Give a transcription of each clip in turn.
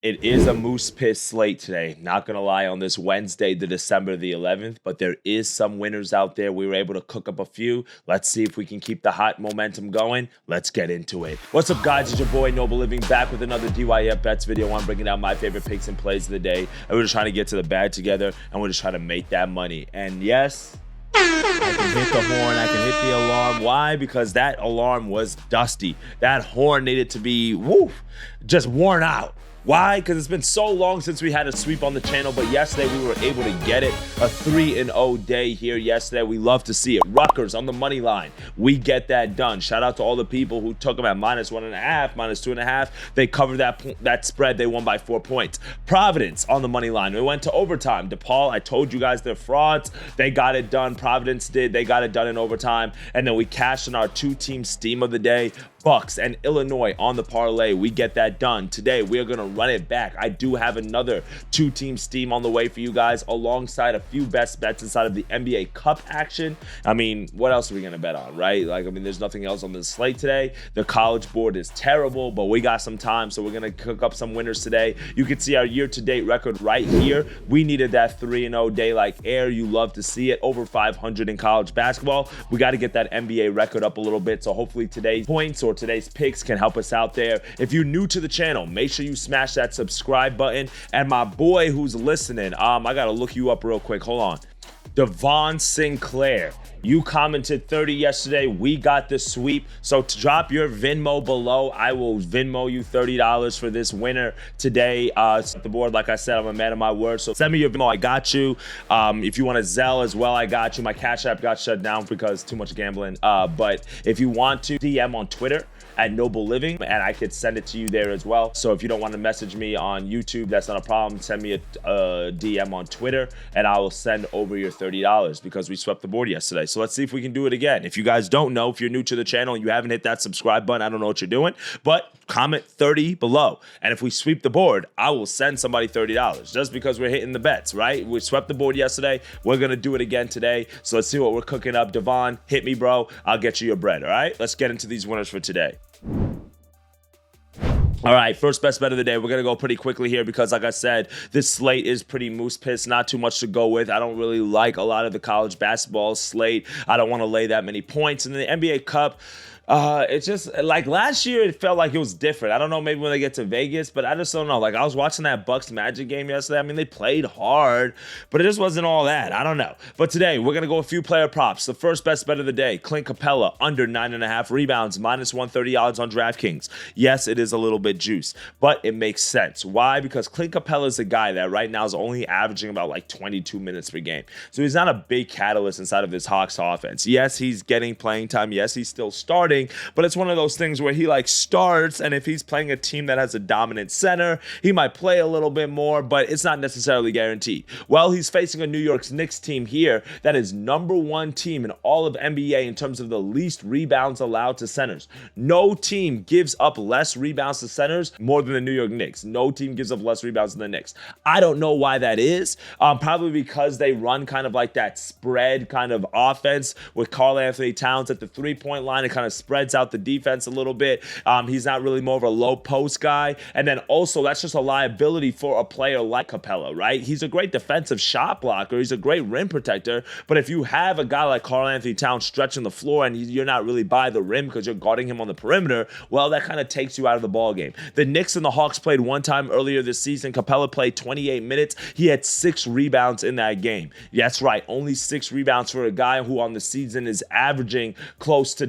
It is a moose piss slate today. Not going to lie, on this Wednesday, the December the 11th, but there is some winners out there. We were able to cook up a few. Let's see if we can keep the hot momentum going. Let's get into it. What's up, guys? It's your boy, Noble Living, back with another DYF Bets video. I'm bringing out my favorite picks and plays of the day. And we're just trying to get to the bag together, and we're just trying to make that money. And yes, I can hit the horn, I can hit the alarm. Why? Because that alarm was dusty. That horn needed to be, just worn out. Why? Because it's been so long since we had a sweep on the channel, but yesterday we were able to get it. A 3-0 day here yesterday. We love to see it. Rutgers on the money line. We get that done. Shout out to all the people who took them at -1.5, -2.5. They covered that spread. They won by 4 points. Providence on the money line. We went to overtime. DePaul, I told you guys they're frauds. They got it done. Providence did. They got it done in overtime. And then we cashed in our two-team steam of the day. Bucks and Illinois on the parlay. We get that done. Today, we are going to run it back. I do have another two-team steam on the way for you guys, alongside a few best bets inside of the NBA Cup action. I mean, what else are we going to bet on, right? There's nothing else on the slate today. The college board is terrible, but we got some time, so we're going to cook up some winners today. You can see our year-to-date record right here. We needed that 3-0 day like air. You love to see it. Over 500 in college basketball. We got to get that NBA record up a little bit, so hopefully today's points or today's picks can help us out there. If you're new to the channel, make sure you smash that subscribe button. And my boy who's listening, I gotta look you up real quick. Hold on. Devon Sinclair, you commented 30 yesterday. We got the sweep. So to drop your Venmo below, I will Venmo you $30 for this winner today. The board, like I said, I'm a man of my word. So send me your Venmo. I got you. If you want to Zelle as well, I got you. My Cash App got shut down because too much gambling. But if you want to, DM on Twitter at Noble Living, and I could send it to you there as well. So if you don't want to message me on YouTube, that's not a problem. Send me a DM on Twitter, and I will send over your $30 because we swept the board yesterday. So let's see if we can do it again. If you guys don't know, if you're new to the channel and you haven't hit that subscribe button, I don't know what you're doing, but comment 30 below. And if we sweep the board, I will send somebody $30 just because we're hitting the bets, right? We swept the board yesterday. We're going to do it again today. So let's see what we're cooking up. Devon, hit me, bro. I'll get you your bread, all right? Let's get into these winners for today. All right, first best bet of the day. We're going to go pretty quickly here because, like I said, this slate is pretty moose piss. Not too much to go with. I don't really like a lot of the college basketball slate. I don't want to lay that many points. In the NBA Cup, it's just like last year, it felt like it was different. I don't know, maybe when they get to Vegas, but I just don't know. Like, I was watching that Bucks Magic game yesterday. I mean, they played hard, but it just wasn't all that. I don't know. But today, we're going to go a few player props. The first best bet of the day, Clint Capela, under 9.5 rebounds, -130 odds on DraftKings. Yes, it is a little bit juice, but it makes sense. Why? Because Clint Capela is a guy that right now is only averaging about like 22 minutes per game. So he's not a big catalyst inside of this Hawks offense. Yes, he's getting playing time. Yes, he's still starting. But it's one of those things where he like starts, and if he's playing a team that has a dominant center, he might play a little bit more, but it's not necessarily guaranteed. Well, he's facing a New York Knicks team here that is #1 team in all of NBA in terms of the least rebounds allowed to centers. No team gives up less rebounds to centers more than the New York Knicks. No team gives up less rebounds than the Knicks. I don't know why that is. Probably because they run kind of like that spread kind of offense with Karl-Anthony Towns at the three-point line. It kind of spreads out the defense a little bit. He's not really more of a low post guy. And then also, that's just a liability for a player like Capela, right? He's a great defensive shot blocker. He's a great rim protector. But if you have a guy like Karl-Anthony Towns stretching the floor and you're not really by the rim because you're guarding him on the perimeter, well, that kind of takes you out of the ball game. The Knicks and the Hawks played one time earlier this season. Capela played 28 minutes. He had 6 rebounds in that game. That's right, only 6 rebounds for a guy who on the season is averaging close to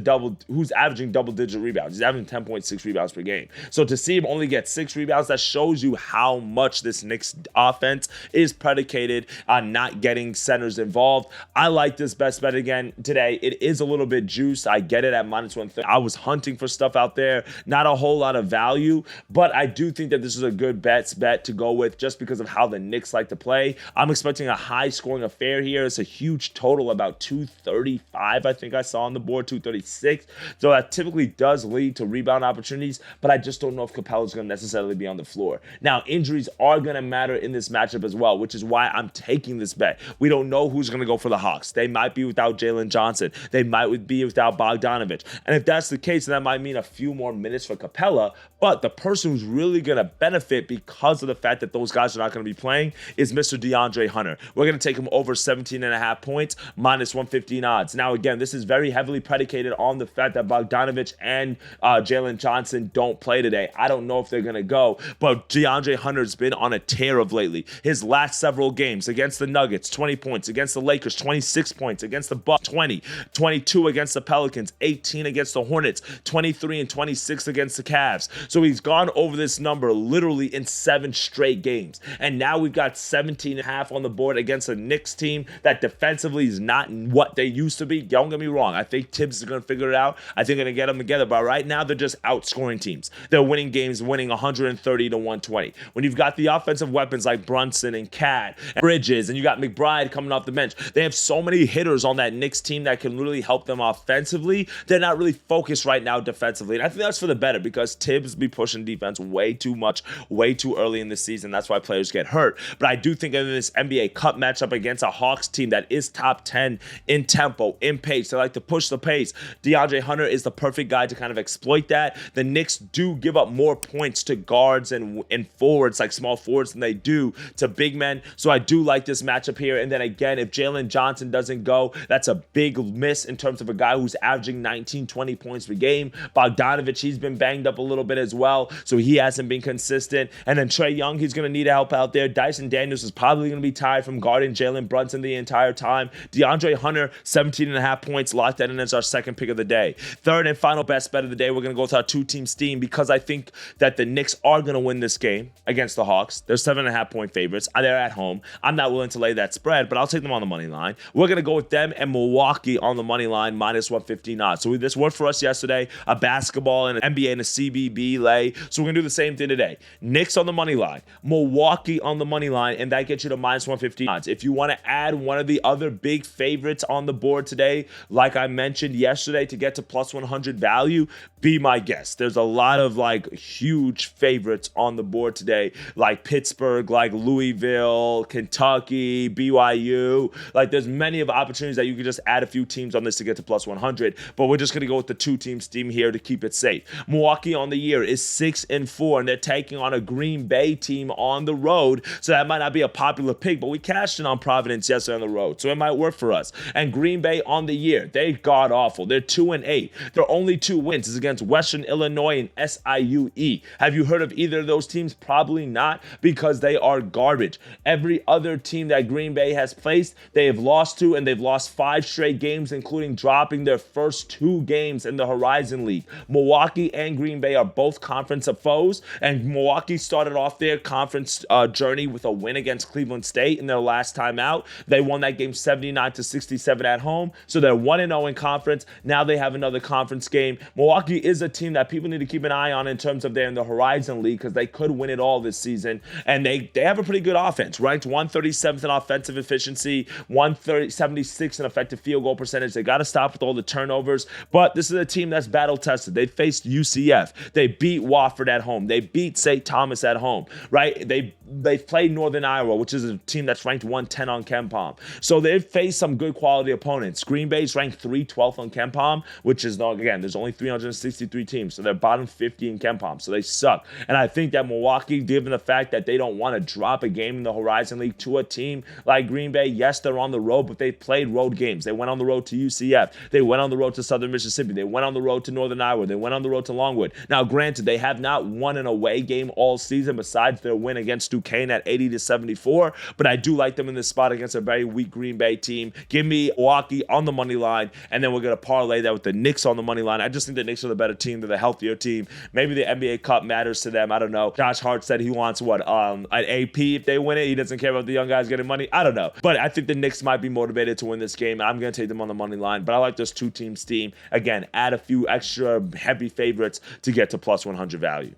who's averaging double-digit rebounds. He's averaging 10.6 rebounds per game. So to see him only get 6 rebounds, that shows you how much this Knicks offense is predicated on not getting centers involved. I like this best bet again today. It is a little bit juiced. I get it at -130. I was hunting for stuff out there. Not a whole lot of value, but I do think that this is a good bet to go with just because of how the Knicks like to play. I'm expecting a high-scoring affair here. It's a huge total, about 235, I think I saw on the board, 236. So that typically does lead to rebound opportunities, but I just don't know if Capela is going to necessarily be on the floor. Now, injuries are going to matter in this matchup as well, which is why I'm taking this bet. We don't know who's going to go for the Hawks. They might be without Jalen Johnson. They might be without Bogdanovich. And if that's the case, then that might mean a few more minutes for Capela. But the person who's really going to benefit because of the fact that those guys are not going to be playing is Mr. DeAndre Hunter. We're going to take him over 17.5 points, minus 115 odds. Now, again, this is very heavily predicated on the fact that Bogdanovich and Jalen Johnson don't play today. I don't know if they're going to go, but DeAndre Hunter's been on a tear of lately. His last several games against the Nuggets, 20 points. Against the Lakers, 26 points. Against the Bucks, 20. 22 against the Pelicans, 18 against the Hornets, 23 and 26 against the Cavs. So he's gone over this number literally in 7 straight games. And now we've got 17.5 on the board against a Knicks team that defensively is not what they used to be. Don't get me wrong. I think Tibbs is going to figure it out. I think they're going to get them together. But right now, they're just outscoring teams. They're winning games, winning 130 to 120. When you've got the offensive weapons like Brunson and Cat and Bridges, and you got McBride coming off the bench, they have so many hitters on that Knicks team that can really help them offensively. They're not really focused right now defensively. And I think that's for the better because Tibbs be pushing defense way too much, way too early in the season. That's why players get hurt. But I do think in this NBA Cup matchup against a Hawks team that is top 10 in tempo, in pace, they like to push the pace. DeAndre Hunter is the perfect guy to kind of exploit that. The Knicks do give up more points to guards and forwards, like small forwards, than they do to big men. So I do like this matchup here. And then again, if Jalen Johnson doesn't go, that's a big miss in terms of a guy who's averaging 19, 20 points per game. Bogdanovich, he's been banged up a little bit as well, so he hasn't been consistent. And then Trae Young, he's going to need help out there. Dyson Daniels is probably going to be tired from guarding Jalen Brunson the entire time. DeAndre Hunter, 17.5 points, locked that in as our second pick of the day. Third and final best bet of the day, we're going to go with our two-team steam because I think that the Knicks are going to win this game against the Hawks. They're 7.5-point favorites. They're at home. I'm not willing to lay that spread, but I'll take them on the money line. We're going to go with them and Milwaukee on the money line, minus 115 odds. So this worked for us yesterday, a basketball and an NBA and a CBB lay. So we're going to do the same thing today. Knicks on the money line, Milwaukee on the money line, and that gets you to minus 115 odds. If you want to add one of the other big favorites on the board today, like I mentioned yesterday, to get to plus 100 value, be my guest. There's a lot of huge favorites on the board today, like Pittsburgh, like Louisville, Kentucky, BYU. There's many of opportunities that you can just add a few teams on this to get to plus 100, but we're just going to go with the two-team steam here to keep it safe. Milwaukee on the year is 6-4, and they're taking on a Green Bay team on the road, so that might not be a popular pick, but we cashed in on Providence yesterday on the road, so it might work for us. And Green Bay on the year, they god-awful. They're 2-8. Their only 2 wins is against Western Illinois and SIUE. Have you heard of either of those teams? Probably not, because they are garbage. Every other team that Green Bay has faced, they have lost to, and they've lost 5 straight games, including dropping their first 2 games in the Horizon League. Milwaukee and Green Bay are both conference foes, and Milwaukee started off their conference journey with a win against Cleveland State in their last time out. They won that game 79-67 at home, so they're 1-0 in conference. Now they have another conference game. Milwaukee is a team that people need to keep an eye on in terms of they're in the Horizon League because they could win it all this season, and they have a pretty good offense, ranked 137th in offensive efficiency, 176 in effective field goal percentage. They got to stop with all the turnovers, but this is a team that's battle tested. They faced UCF. They beat Wofford at home. They beat St. Thomas at home, right? They've played Northern Iowa, which is a team that's ranked 110 on KenPom. So they've faced some good quality opponents. Green Bay's ranked 312th on KenPom, which is, again, there's only 363 teams, so they're bottom 50 in KenPom, so they suck. And I think that Milwaukee, given the fact that they don't want to drop a game in the Horizon League to a team like Green Bay, yes, they're on the road, but they played road games. They went on the road to UCF. They went on the road to Southern Mississippi. They went on the road to Northern Iowa. They went on the road to Longwood. Now, granted, they have not won an away game all season besides their win against Duquesne at 80-74, but I do like them in this spot against a very weak Green Bay team. Give me Milwaukee on the money line, and then we're going to parlay that with the Knicks on the money line. I just think the Knicks are the better team. They're the healthier team. Maybe the NBA Cup matters to them. I don't know. Josh Hart said he wants an AP if they win it. He doesn't care about the young guys getting money. I don't know. But I think the Knicks might be motivated to win this game. I'm going to take them on the money line, but I like this two-team steam. Again, add a few extra heavy favorites to get to plus 100 value.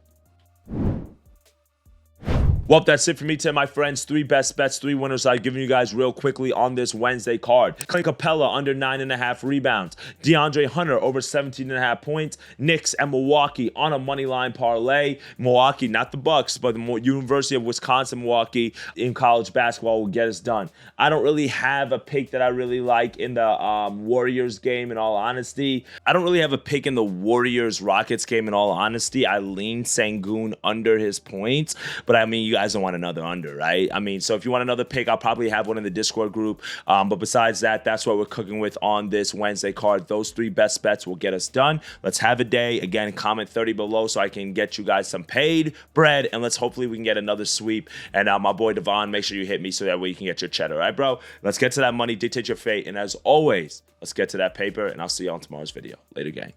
Well, that's it for me today, my friends. 3 best bets, 3 winners I've given you guys real quickly on this Wednesday card. Clint Capela under 9.5 rebounds. DeAndre Hunter over 17.5 points. Knicks and Milwaukee on a money line parlay. Milwaukee, not the Bucks, but the University of Wisconsin-Milwaukee in college basketball will get us done. I don't really have a pick that I really like in the Warriors game, in all honesty. I don't really have a pick in the Warriors-Rockets game, in all honesty. I lean Sengun under his points, but I mean, you guys don't want another under, right? I mean, so if you want another pick, I'll probably have one in the Discord group. But besides that, that's what we're cooking with on this Wednesday card. Those 3 best bets will get us done. Let's have a day. Again, comment 30 below so I can get you guys some paid bread, and hopefully we can get another sweep. And my boy Devon, make sure you hit me so that way you can get your cheddar. All right, bro? Let's get to that money, dictate your fate. And as always, let's get to that paper, and I'll see you on tomorrow's video. Later, gang.